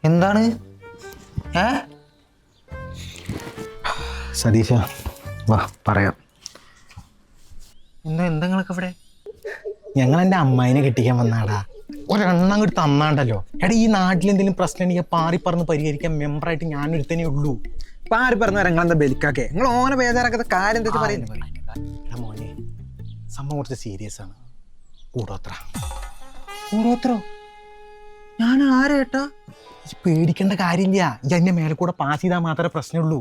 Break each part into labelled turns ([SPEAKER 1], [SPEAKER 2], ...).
[SPEAKER 1] എന്താണ്?
[SPEAKER 2] സതീശ വാ പറയാം.
[SPEAKER 1] എന്തെങ്കിലൊക്കെ ഇവിടെ?
[SPEAKER 2] ഞങ്ങൾ എൻ്റെ അമ്മായിനെ കെട്ടിക്കാൻ വന്നാടാ. ഒരെണ്ണം അങ്ങോട്ട് തന്നാണ്ടല്ലോ. എടാ ഈ നാട്ടിൽ എന്തെങ്കിലും പ്രശ്നം ഉണ്ടെങ്കിൽ പാറി പറഞ്ഞ് പരിഹരിക്കാൻ മെമ്പറായിട്ട് ഞാനൊരുത്തനേ ഉള്ളൂ.
[SPEAKER 3] പാരി പറഞ്ഞ നിങ്ങളെന്താ ബലിക്കാക്കെ? നിങ്ങൾ ഓനെ ബേജാറാക്കാത്ത കാര്യം എന്താ പറയുന്നത്?
[SPEAKER 2] എടാ മോനെ, സംഭവം കുറച്ച് സീരിയസ് ആണ്. കൂടോത്ര
[SPEAKER 1] ഓരോരുത്തരോ? ഞാൻ ആരേട്ടാ?
[SPEAKER 2] പേടിക്കേണ്ട കാര്യമില്ല. ഈ എന്നെ മേലെ കൂടെ പാസ് ചെയ്താൽ മാത്രമേ പ്രശ്നമുള്ളൂ.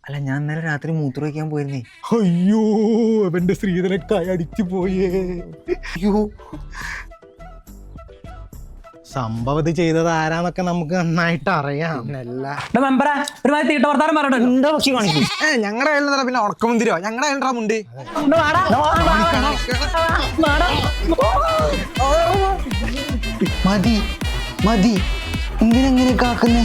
[SPEAKER 1] അല്ല, ഞാൻ ഇന്നലെ രാത്രി മൂത്ര വയ്ക്കാൻ പോയിരുന്നേ.
[SPEAKER 2] അയ്യോ, അവന്റെ സ്ത്രീധനൊക്കെ അടിച്ചു പോയേ.
[SPEAKER 1] അയ്യോ,
[SPEAKER 2] സംഭവം ഇത് ചെയ്തത് ആരാന്നൊക്കെ നമുക്ക് നന്നായിട്ട് അറിയാം.
[SPEAKER 4] മെമ്പറെ ഒരുമാതിരി തീട്ട വർത്താനം പറഞ്ഞോ.
[SPEAKER 1] എന്താ പക്ഷി കാണിക്കും?
[SPEAKER 3] ഞങ്ങളുടെ കയ്യിൽ പിന്നെ ഉണക്കമുന്തിരോ? ഞങ്ങളുടെ കയ്യിലാ മുണ്ട്.
[SPEAKER 1] മതി മതി, എന്തിനെങ്ങനെ കാക്കുന്നേ?